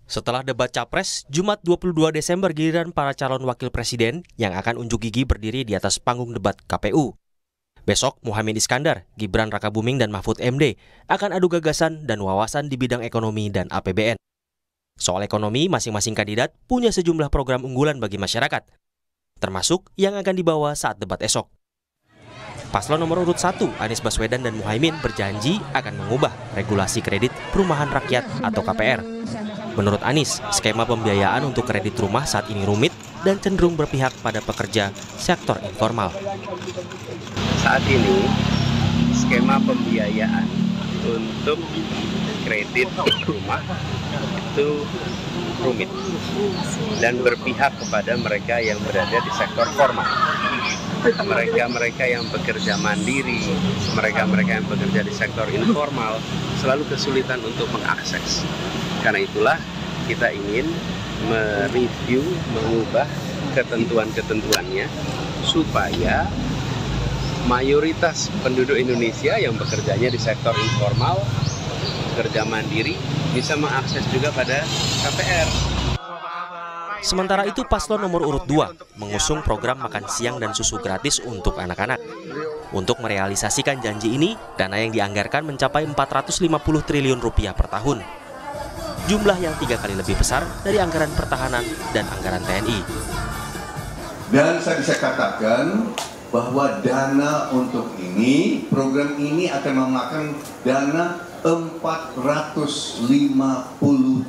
Setelah debat Capres, Jumat 22 Desember giliran para calon wakil presiden yang akan unjuk gigi berdiri di atas panggung debat KPU. Besok, Muhaimin Iskandar, Gibran Rakabuming, dan Mahfud MD akan adu gagasan dan wawasan di bidang ekonomi dan APBN. Soal ekonomi, masing-masing kandidat punya sejumlah program unggulan bagi masyarakat, termasuk yang akan dibawa saat debat esok. Paslon nomor urut 1, Anies Baswedan dan Muhaimin berjanji akan mengubah regulasi kredit perumahan rakyat atau KPR. Menurut Anies, skema pembiayaan untuk kredit rumah saat ini rumit dan cenderung berpihak pada pekerja sektor informal. Saat ini, skema pembiayaan untuk kredit rumah itu rumit dan berpihak kepada mereka yang berada di sektor formal. Mereka-mereka yang bekerja mandiri, mereka-mereka yang bekerja di sektor informal selalu kesulitan untuk mengakses. Karena itulah kita ingin mereview, mengubah ketentuan-ketentuannya supaya mayoritas penduduk Indonesia yang bekerjanya di sektor informal, bekerja mandiri, bisa mengakses juga pada KPR. Sementara itu, paslon nomor urut 2 mengusung program makan siang dan susu gratis untuk anak-anak. Untuk merealisasikan janji ini, dana yang dianggarkan mencapai 450 triliun rupiah per tahun. Jumlah yang 3 kali lebih besar dari anggaran pertahanan dan anggaran TNI. Dan saya bisa katakan bahwa dana untuk ini, program ini akan memakan dana 450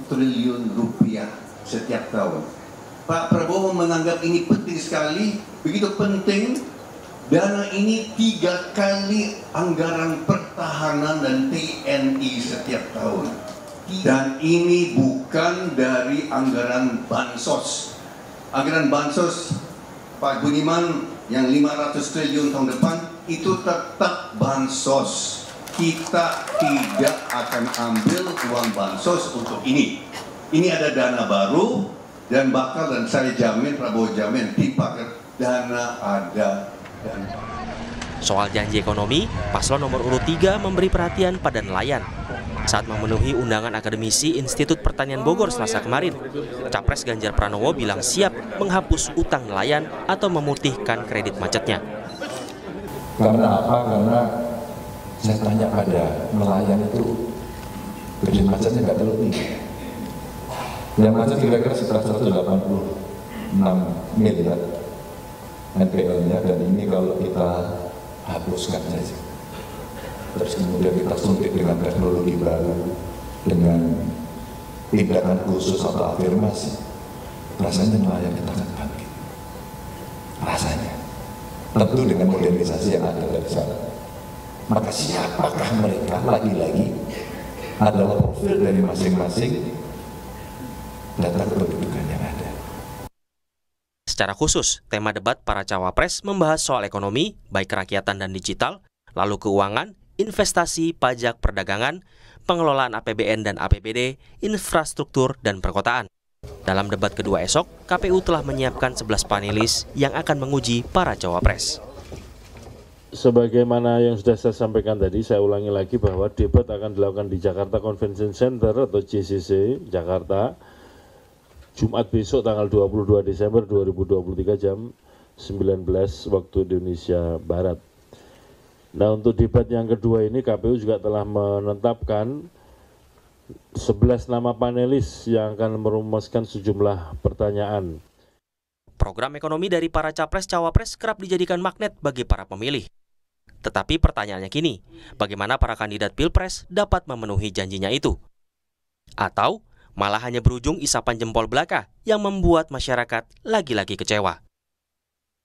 triliun rupiah setiap tahun. Pak Prabowo menganggap ini penting sekali, begitu penting, dana ini 3 kali anggaran pertahanan dan TNI setiap tahun. Dan ini bukan dari anggaran bansos. Anggaran bansos, Pak Budiman, yang 500 triliun tahun depan, itu tetap bansos. Kita tidak akan ambil uang bansos untuk ini. Ini ada dana baru, dan bakal, dan saya jamin, Prabowo jamin, dipakai dana ada. Soal janji ekonomi, paslon nomor urut 3 memberi perhatian pada nelayan. Saat memenuhi undangan akademisi Institut Pertanian Bogor Selasa kemarin, Capres Ganjar Pranowo bilang siap menghapus utang nelayan atau memutihkan kredit macetnya. Karena apa? Karena saya tanya pada nelayan itu, kredit macetnya nggak terlalu tinggi. Yang macet kira-kira sekitar 186 miliar NPL-nya, dan ini kalau kita hapuskan saja, terus kemudian kita suntik dengan teknologi baru, dengan tindakan khusus atau afirmasi, rasanya nelayan kita akan bangkit. Rasanya, tentu dengan modernisasi yang ada dari sana. Maka siapakah mereka? Lagi-lagi adalah profil dari masing-masing data kependudukan yang ada. Secara khusus, tema debat para cawapres membahas soal ekonomi, baik kerakyatan dan digital, lalu keuangan, investasi, pajak, perdagangan, pengelolaan APBN dan APBD, infrastruktur, dan perkotaan. Dalam debat kedua esok, KPU telah menyiapkan 11 panelis yang akan menguji para cawapres. Sebagaimana yang sudah saya sampaikan tadi, saya ulangi lagi bahwa debat akan dilakukan di Jakarta Convention Center atau JCC, Jakarta, Jumat besok tanggal 22 Desember 2023 jam 19 waktu Indonesia Barat. Nah, untuk debat yang kedua ini KPU juga telah menetapkan 11 nama panelis yang akan merumuskan sejumlah pertanyaan. Program ekonomi dari para capres-cawapres kerap dijadikan magnet bagi para pemilih. Tetapi pertanyaannya kini, bagaimana para kandidat Pilpres dapat memenuhi janjinya itu? Atau malah hanya berujung isapan jempol belaka yang membuat masyarakat lagi-lagi kecewa.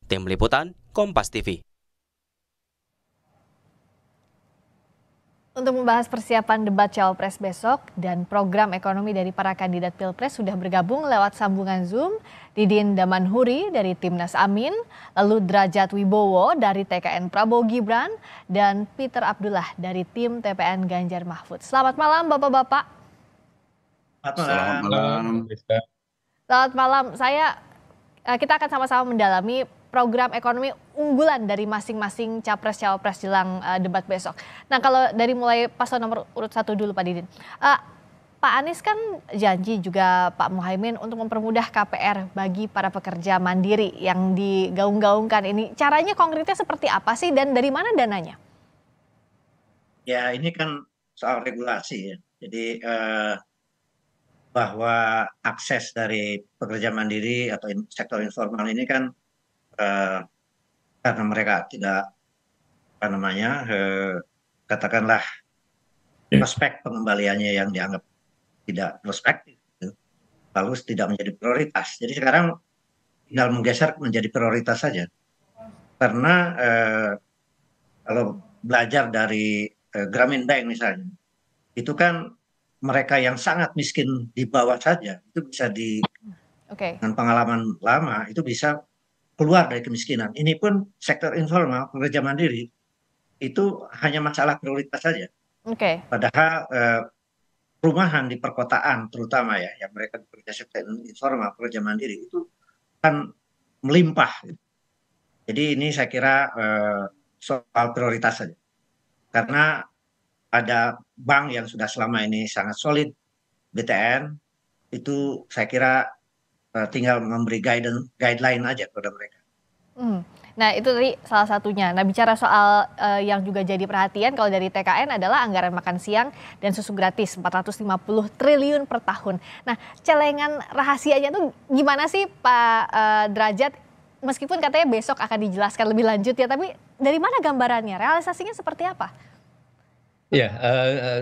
Tim Liputan, Kompas TV. Untuk membahas persiapan debat Cawapres besok dan program ekonomi dari para kandidat Pilpres sudah bergabung lewat sambungan Zoom Didin Damanhuri dari Timnas Amin, lalu Derajat Wibowo dari TKN Prabowo Gibran, dan Peter Abdullah dari tim TPN Ganjar Mahfud. Selamat malam Bapak-Bapak. Selamat malam. Selamat malam. Kita akan sama-sama mendalami program ekonomi unggulan dari masing-masing capres-cawapres jelang debat besok. Nah, kalau dari mulai paslon nomor urut 1 dulu Pak Didin. Pak Anies kan janji juga Pak Muhaimin untuk mempermudah KPR bagi para pekerja mandiri yang digaung-gaungkan ini. Caranya konkretnya seperti apa sih dan dari mana dananya? Ya, ini kan soal regulasi ya. Jadi bahwa akses dari pekerja mandiri atau sektor informal ini kan karena mereka tidak katakanlah prospek pengembaliannya yang dianggap tidak prospektif, gitu, lalu tidak menjadi prioritas. Jadi sekarang tinggal menggeser menjadi prioritas saja. Karena kalau belajar dari Grameen Bank misalnya, itu kan mereka yang sangat miskin di bawah saja itu bisa dengan pengalaman lama itu bisa keluar dari kemiskinan. Ini pun sektor informal, pekerja mandiri itu hanya masalah prioritas saja. Padahal perumahan di perkotaan terutama ya, yang mereka bekerja sektor informal, pekerja mandiri itu kan melimpah. Jadi ini saya kira soal prioritas saja. Karena ada bank yang sudah selama ini sangat solid, BTN, itu saya kira tinggal memberi guideline aja kepada mereka. Nah itu tadi salah satunya. Nah bicara soal yang juga jadi perhatian kalau dari TKN adalah anggaran makan siang dan susu gratis 450 triliun per tahun. Nah celengan rahasianya tuh gimana sih Pak Derajat? Meskipun katanya besok akan dijelaskan lebih lanjut ya, tapi dari mana gambarannya? Realisasinya seperti apa? Ya,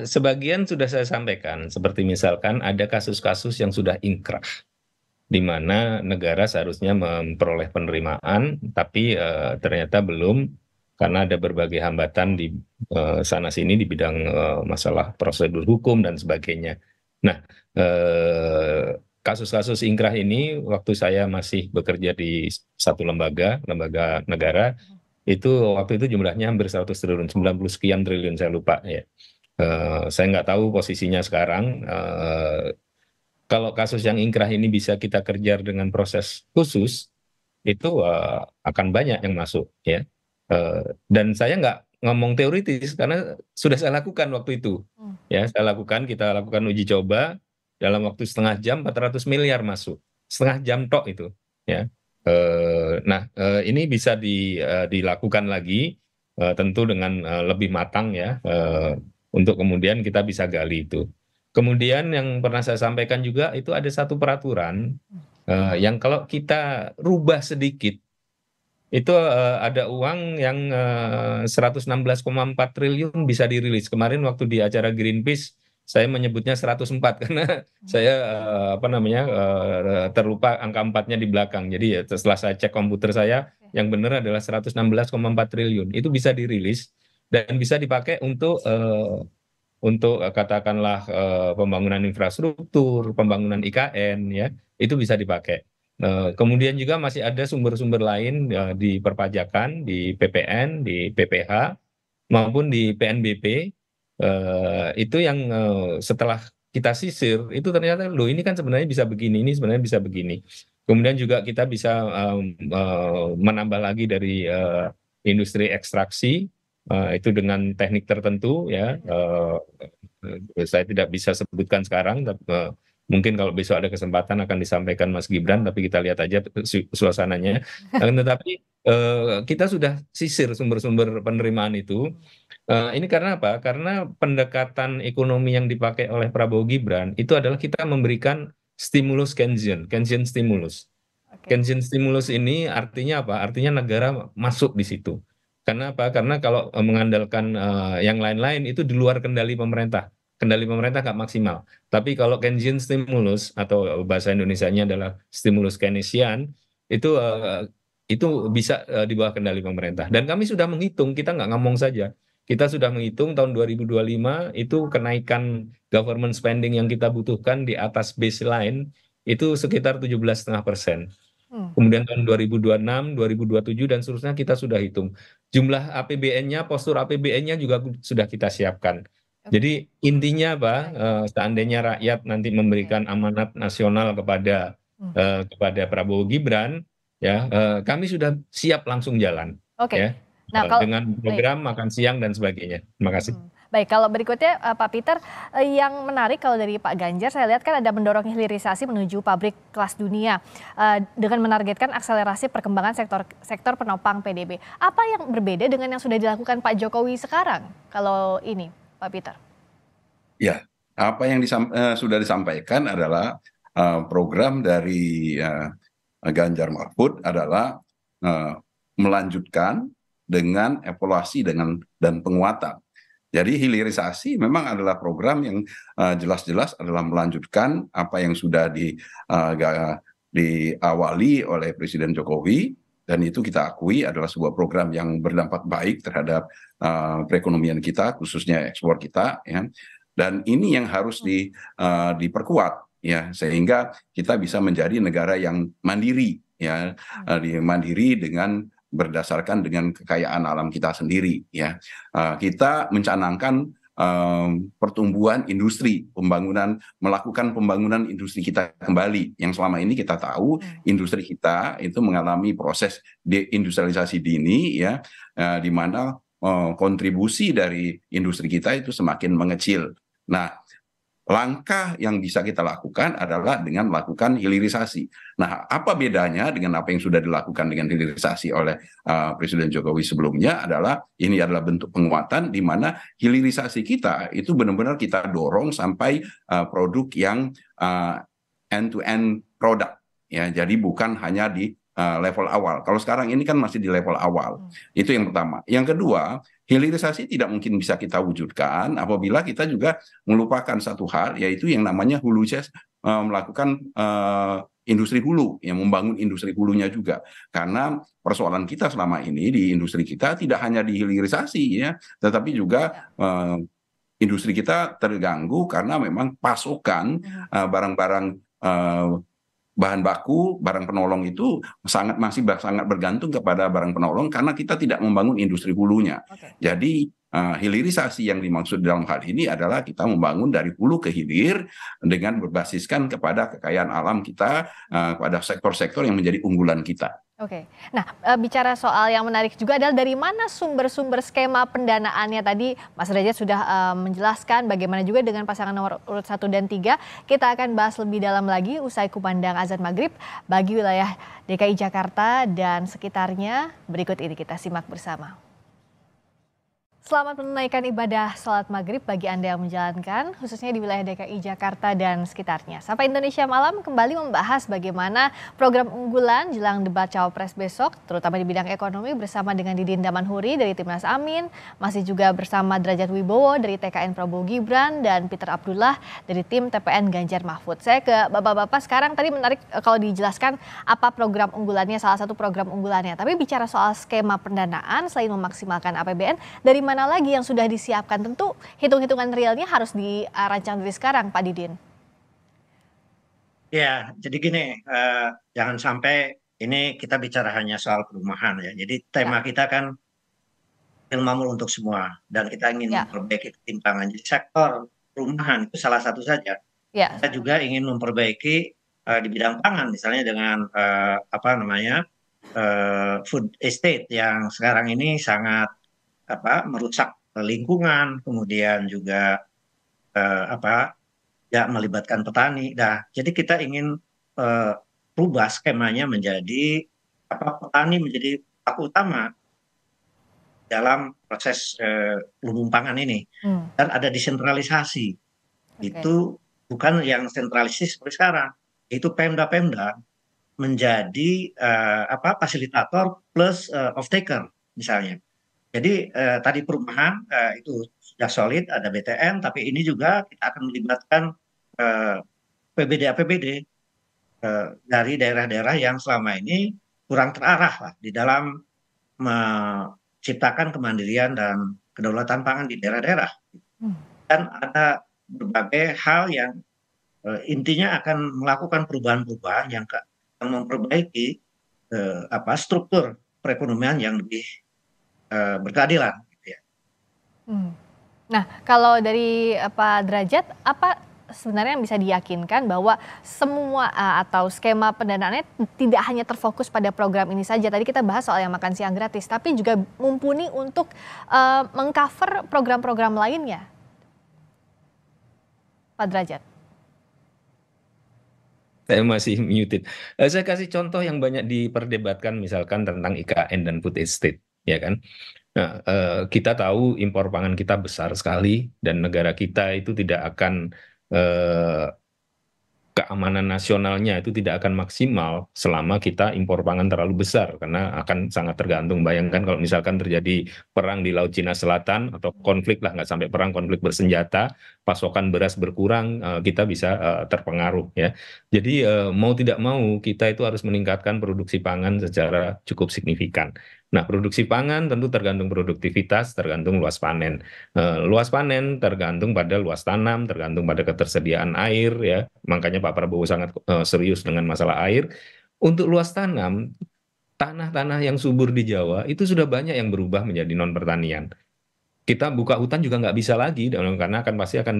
sebagian sudah saya sampaikan, seperti misalkan ada kasus-kasus yang sudah inkrah, di mana negara seharusnya memperoleh penerimaan, tapi ternyata belum, karena ada berbagai hambatan di sana-sini di bidang masalah prosedur hukum dan sebagainya. Nah, kasus-kasus inkrah ini, waktu saya masih bekerja di satu lembaga negara, itu waktu itu jumlahnya hampir 100 triliun, 90 sekian triliun, saya lupa ya. Saya nggak tahu posisinya sekarang. Kalau kasus yang inkrah ini bisa kita kejar dengan proses khusus, itu akan banyak yang masuk ya. Dan saya nggak ngomong teoritis karena sudah saya lakukan waktu itu. Ya, kita lakukan uji coba dalam waktu setengah jam 400 miliar masuk. Setengah jam tok itu ya. Nah, ini bisa dilakukan lagi tentu dengan lebih matang ya, untuk kemudian kita bisa gali itu. Kemudian yang pernah saya sampaikan juga itu ada satu peraturan yang kalau kita rubah sedikit itu ada uang yang 116,4 triliun bisa dirilis. Kemarin waktu di acara Greenpeace saya menyebutnya 104 karena saya terlupa angka 4-nya di belakang. Jadi ya setelah saya cek komputer saya yang benar adalah 116,4 triliun. Itu bisa dirilis dan bisa dipakai untuk katakanlah pembangunan infrastruktur, pembangunan IKN ya. Itu bisa dipakai. Kemudian juga masih ada sumber-sumber lain di perpajakan, di PPN, di PPH maupun di PNBP. Itu yang setelah kita sisir itu ternyata loh ini kan sebenarnya bisa begini, ini sebenarnya bisa begini. Kemudian juga kita bisa menambah lagi dari industri ekstraksi itu dengan teknik tertentu ya. Saya tidak bisa sebutkan sekarang, tapi mungkin kalau besok ada kesempatan akan disampaikan Mas Gibran, tapi kita lihat aja suasananya. Tetapi kita sudah sisir sumber-sumber penerimaan itu. Ini karena apa? Karena pendekatan ekonomi yang dipakai oleh Prabowo Gibran itu adalah kita memberikan stimulus Keynesian stimulus. Keynesian stimulus ini artinya apa? Artinya negara masuk di situ. Karena apa? Karena kalau mengandalkan yang lain-lain itu di luar kendali pemerintah. Kendali pemerintah nggak maksimal. Tapi kalau Keynesian stimulus atau bahasa Indonesianya adalah stimulus Keynesian itu bisa di bawah kendali pemerintah. Dan kami sudah menghitung, kita nggak ngomong saja. Kita sudah menghitung tahun 2025 itu kenaikan government spending yang kita butuhkan di atas baseline itu sekitar 17,5%. Kemudian tahun 2026, 2027 dan seterusnya kita sudah hitung. Jumlah APBN-nya, postur APBN-nya juga sudah kita siapkan. Jadi intinya apa? Seandainya rakyat nanti memberikan amanat nasional kepada Prabowo Gibran, ya kami sudah siap langsung jalan. Ya. Nah, kalau dengan program makan siang dan sebagainya. Terima kasih. Baik, kalau berikutnya Pak Peter, yang menarik kalau dari Pak Ganjar saya lihat kan ada mendorong hilirisasi menuju pabrik kelas dunia dengan menargetkan akselerasi perkembangan sektor penopang PDB. Apa yang berbeda dengan yang sudah dilakukan Pak Jokowi sekarang kalau ini, Pak Peter? Ya, apa yang sudah disampaikan adalah program dari Ganjar Mahfud adalah melanjutkan dengan evaluasi dan penguatan. Jadi hilirisasi memang adalah program yang jelas-jelas adalah melanjutkan apa yang sudah diawali oleh Presiden Jokowi, dan itu kita akui adalah sebuah program yang berdampak baik terhadap perekonomian kita, khususnya ekspor kita, ya. Dan ini yang harus diperkuat, ya, sehingga kita bisa menjadi negara yang mandiri, ya, mandiri berdasarkan dengan kekayaan alam kita sendiri, ya. Kita mencanangkan pertumbuhan industri, melakukan pembangunan industri kita kembali, yang selama ini kita tahu industri kita itu mengalami proses deindustrialisasi dini, ya, di mana kontribusi dari industri kita itu semakin mengecil. Nah, langkah yang bisa kita lakukan adalah dengan melakukan hilirisasi. Nah, apa bedanya dengan apa yang sudah dilakukan dengan hilirisasi oleh Presiden Jokowi sebelumnya ini adalah bentuk penguatan di mana hilirisasi kita itu benar-benar kita dorong sampai produk yang end-to-end product, ya. Jadi bukan hanya di level awal. Kalau sekarang ini kan masih di level awal. Itu yang pertama. Yang kedua, hilirisasi tidak mungkin bisa kita wujudkan apabila kita juga melupakan satu hal, yaitu yang namanya hulu melakukan industri hulu, yang membangun industri hulunya juga. Karena persoalan kita selama ini di industri kita tidak hanya di hilirisasi, ya, tetapi juga industri kita terganggu karena memang pasokan barang-barang bahan baku, barang penolong itu masih sangat bergantung kepada barang penolong karena kita tidak membangun industri hulunya. Jadi hilirisasi yang dimaksud dalam hal ini adalah kita membangun dari hulu ke hilir dengan berbasiskan kepada kekayaan alam kita, pada sektor-sektor yang menjadi unggulan kita. Oke, nah bicara soal yang menarik juga adalah dari mana sumber-sumber skema pendanaannya tadi Mas Derajat sudah menjelaskan bagaimana juga dengan pasangan nomor urut 1 dan 3. Kita akan bahas lebih dalam lagi usai kumandang azan maghrib bagi wilayah DKI Jakarta dan sekitarnya. Berikut ini kita simak bersama. Selamat menunaikan ibadah sholat maghrib bagi Anda yang menjalankan, khususnya di wilayah DKI Jakarta dan sekitarnya. Sapa Indonesia Malam kembali membahas bagaimana program unggulan jelang debat Cawapres besok, terutama di bidang ekonomi bersama dengan Didin Damanhuri dari Timnas Amin, masih juga bersama Derajat Wibowo dari TKN Prabowo Gibran, dan Peter Abdullah dari tim TPN Ganjar Mahfud. Saya ke Bapak-Bapak sekarang, tadi menarik kalau dijelaskan apa program unggulannya, salah satu program unggulannya. Tapi bicara soal skema pendanaan, selain memaksimalkan APBN, dari mana lagi yang sudah disiapkan? Tentu hitung-hitungan realnya harus dirancang dari sekarang, Pak Didin. Ya, jadi gini, jangan sampai ini kita bicara hanya soal perumahan, ya. Jadi tema kita kan makmur untuk semua, dan kita ingin memperbaiki ketimpangan. Jadi sektor perumahan itu salah satu saja. Kita juga ingin memperbaiki di bidang pangan, misalnya dengan food estate yang sekarang ini sangat merusak lingkungan, kemudian juga tidak melibatkan petani. Nah, jadi kita ingin rubah skemanya menjadi petani menjadi pelaku utama dalam proses lumbung pangan ini, dan ada desentralisasi. Itu bukan yang sentralistis seperti sekarang. Itu Pemda-Pemda menjadi fasilitator plus off-taker misalnya. Jadi tadi perumahan itu sudah solid, ada BTN, tapi ini juga kita akan melibatkan PBD-APBD dari daerah-daerah yang selama ini kurang terarah lah di dalam menciptakan kemandirian dan kedaulatan pangan di daerah-daerah. Dan ada berbagai hal yang intinya akan melakukan perubahan-perubahan yang memperbaiki struktur perekonomian yang lebih berkeadilan. Gitu ya. Nah, kalau dari Pak Derajat, apa sebenarnya yang bisa diyakinkan bahwa semua atau skema pendanaannya tidak hanya terfokus pada program ini saja. Tadi kita bahas soal yang makan siang gratis, tapi juga mumpuni untuk mengcover program-program lainnya, Pak Derajat. Saya masih muted. Saya kasih contoh yang banyak diperdebatkan, misalkan tentang IKN dan food estate, ya kan? Nah, kita tahu impor pangan kita besar sekali dan negara kita itu tidak akan keamanan nasionalnya itu tidak akan maksimal selama kita impor pangan terlalu besar, karena akan sangat tergantung. Bayangkan kalau misalkan terjadi perang di Laut Cina Selatan atau konflik lah, nggak sampai perang, konflik bersenjata, pasokan beras berkurang, kita bisa terpengaruh ya. Jadi mau tidak mau kita itu harus meningkatkan produksi pangan secara cukup signifikan. Nah, produksi pangan tentu tergantung produktivitas, tergantung luas panen. Luas panen tergantung pada luas tanam, tergantung pada ketersediaan air ya. Makanya Pak Prabowo sangat serius dengan masalah air. Untuk luas tanam, tanah-tanah yang subur di Jawa itu sudah banyak yang berubah menjadi non pertanian. Kita buka hutan juga nggak bisa lagi karena pasti akan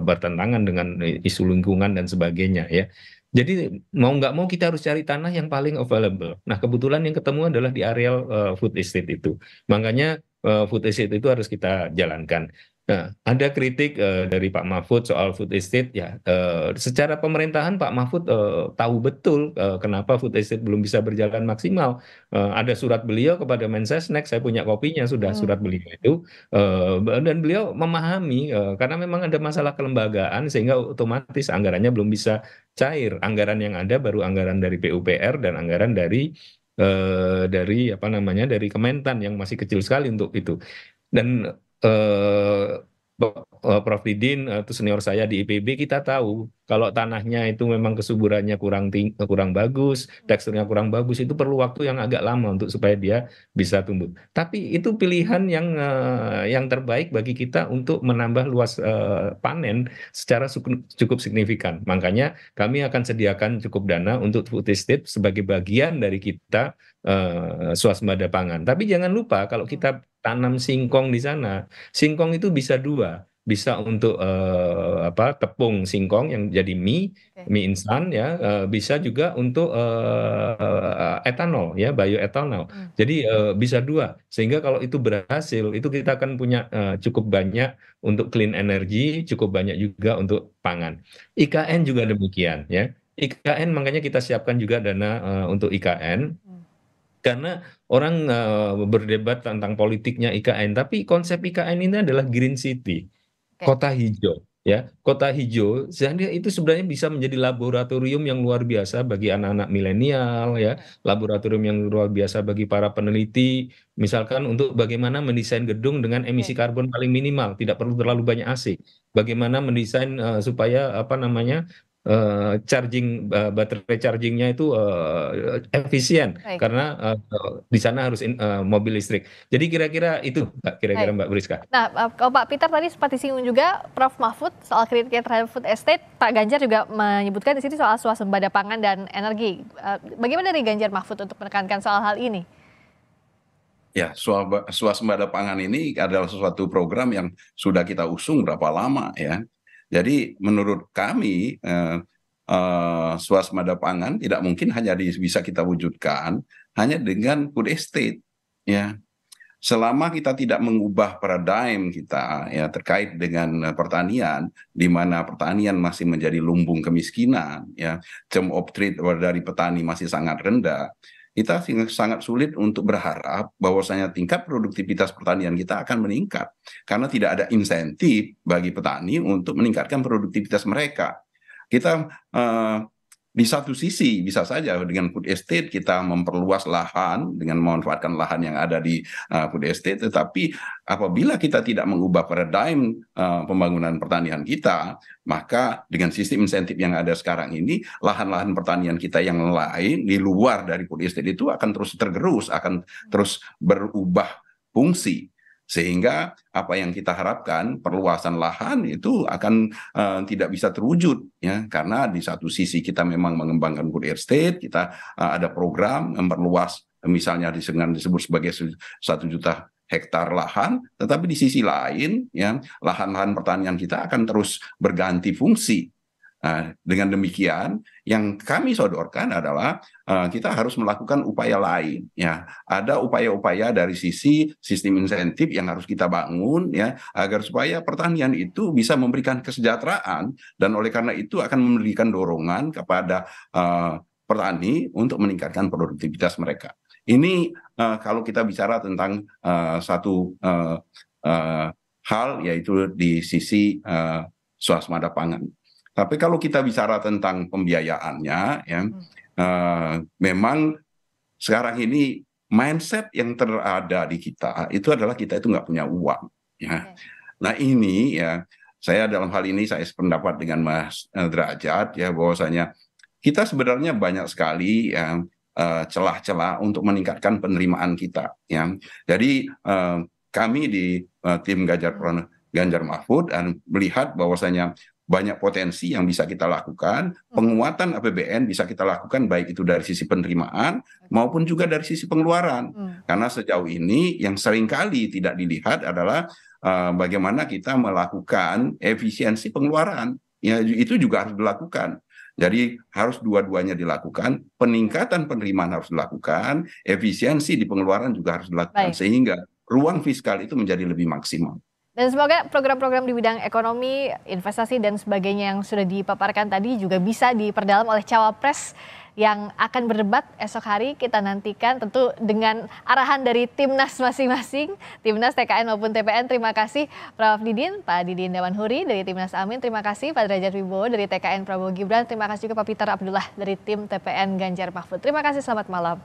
bertentangan dengan isu lingkungan dan sebagainya ya. Jadi mau nggak mau kita harus cari tanah yang paling available. Nah, kebetulan yang ketemu adalah di areal food estate itu. Makanya food estate itu harus kita jalankan. Nah, ada kritik dari Pak Mahfud soal food estate ya. Secara pemerintahan Pak Mahfud tahu betul kenapa food estate belum bisa berjalan maksimal. Ada surat beliau kepada Mensesnek, saya punya kopinya sudah surat beliau itu, dan beliau memahami karena memang ada masalah kelembagaan sehingga otomatis anggarannya belum bisa cair. Anggaran yang ada baru anggaran dari PUPR dan anggaran dari apa namanya, dari Kementan yang masih kecil sekali untuk itu. Dan Prof. Didin itu senior saya di IPB, kita tahu kalau tanahnya itu memang kesuburannya kurang bagus, teksturnya kurang bagus, itu perlu waktu yang agak lama untuk supaya dia bisa tumbuh. Tapi itu pilihan yang terbaik bagi kita untuk menambah luas panen secara cukup signifikan. Makanya kami akan sediakan cukup dana untuk food estate sebagai bagian dari kita swasembada pangan. Tapi jangan lupa kalau kita tanam singkong di sana, singkong itu bisa dua, bisa untuk tepung singkong yang jadi mie instan ya, bisa juga untuk etanol ya, bioetanol. Jadi bisa dua, sehingga kalau itu berhasil itu kita akan punya cukup banyak untuk clean energy, cukup banyak juga untuk pangan. IKN juga demikian ya. IKN makanya kita siapkan juga dana untuk IKN. Karena orang berdebat tentang politiknya IKN, tapi konsep IKN ini adalah green city, kota hijau, ya, kota hijau. Sehingga itu sebenarnya bisa menjadi laboratorium yang luar biasa bagi anak-anak milenial, ya, laboratorium yang luar biasa bagi para peneliti, misalkan untuk bagaimana mendesain gedung dengan emisi karbon paling minimal, tidak perlu terlalu banyak AC. Bagaimana mendesain supaya apa namanya, baterai chargingnya itu efisien. Baik. Karena di sana harus mobil listrik. Jadi kira-kira itu kira-kira Mbak Briska. Nah, kalau Pak Peter tadi sempat disinggung juga Prof. Mahfud soal kritiknya terhadap food estate, Pak Ganjar juga menyebutkan di sini soal swasembada pangan dan energi. Bagaimana dari Ganjar Mahfud untuk menekankan soal hal ini? Ya, swasembada pangan ini adalah suatu program yang sudah kita usung berapa lama ya. Jadi menurut kami swasembada pangan tidak mungkin hanya bisa kita wujudkan hanya dengan food estate ya. Selama kita tidak mengubah paradigm kita ya terkait dengan pertanian, di mana pertanian masih menjadi lumbung kemiskinan ya, term of trade dari petani masih sangat rendah, kita sangat sulit untuk berharap bahwasanya tingkat produktivitas pertanian kita akan meningkat karena tidak ada insentif bagi petani untuk meningkatkan produktivitas mereka. Kita di satu sisi bisa saja dengan food estate kita memperluas lahan dengan memanfaatkan lahan yang ada di food estate, tetapi apabila kita tidak mengubah paradigm pembangunan pertanian kita, maka dengan sistem insentif yang ada sekarang ini, lahan-lahan pertanian kita yang lain di luar dari food estate itu akan terus tergerus, akan terus berubah fungsi. Sehingga apa yang kita harapkan perluasan lahan itu akan tidak bisa terwujud ya, karena di satu sisi kita memang mengembangkan food estate, kita ada program memperluas misalnya dengan disebut sebagai 1 juta hektar lahan, tetapi di sisi lain ya lahan-lahan pertanian kita akan terus berganti fungsi. Nah, dengan demikian, yang kami sodorkan adalah kita harus melakukan upaya lain. Ya, ada upaya-upaya dari sisi sistem insentif yang harus kita bangun, ya, agar supaya pertanian itu bisa memberikan kesejahteraan dan oleh karena itu akan memberikan dorongan kepada petani untuk meningkatkan produktivitas mereka. Ini kalau kita bicara tentang satu hal yaitu di sisi swasembada pangan. Tapi kalau kita bicara tentang pembiayaannya, ya, memang sekarang ini mindset yang terada di kita itu adalah kita itu nggak punya uang. Ya. Nah ini ya, saya dalam hal ini saya sependapat dengan Mas Derajat ya bahwasanya kita sebenarnya banyak sekali yang celah-celah untuk meningkatkan penerimaan kita. Ya. Jadi kami di tim Ganjar Mahfud melihat bahwasanya banyak potensi yang bisa kita lakukan, penguatan APBN bisa kita lakukan baik itu dari sisi penerimaan maupun juga dari sisi pengeluaran. Karena sejauh ini yang seringkali tidak dilihat adalah bagaimana kita melakukan efisiensi pengeluaran. Ya, itu juga harus dilakukan. Jadi harus dua-duanya dilakukan, peningkatan penerimaan harus dilakukan, efisiensi di pengeluaran juga harus dilakukan, sehingga ruang fiskal itu menjadi lebih maksimal. Dan semoga program-program di bidang ekonomi, investasi dan sebagainya yang sudah dipaparkan tadi juga bisa diperdalam oleh Cawapres yang akan berdebat esok hari. Kita nantikan tentu dengan arahan dari Timnas masing-masing, Timnas, TKN maupun TPN. Terima kasih Prof. Didin, Pak Didin Damanhuri dari Timnas Amin. Terima kasih Pak Derajat Wibowo dari TKN Prabowo Gibran. Terima kasih juga Pak Peter Abdullah dari tim TPN Ganjar Mahfud. Terima kasih, selamat malam.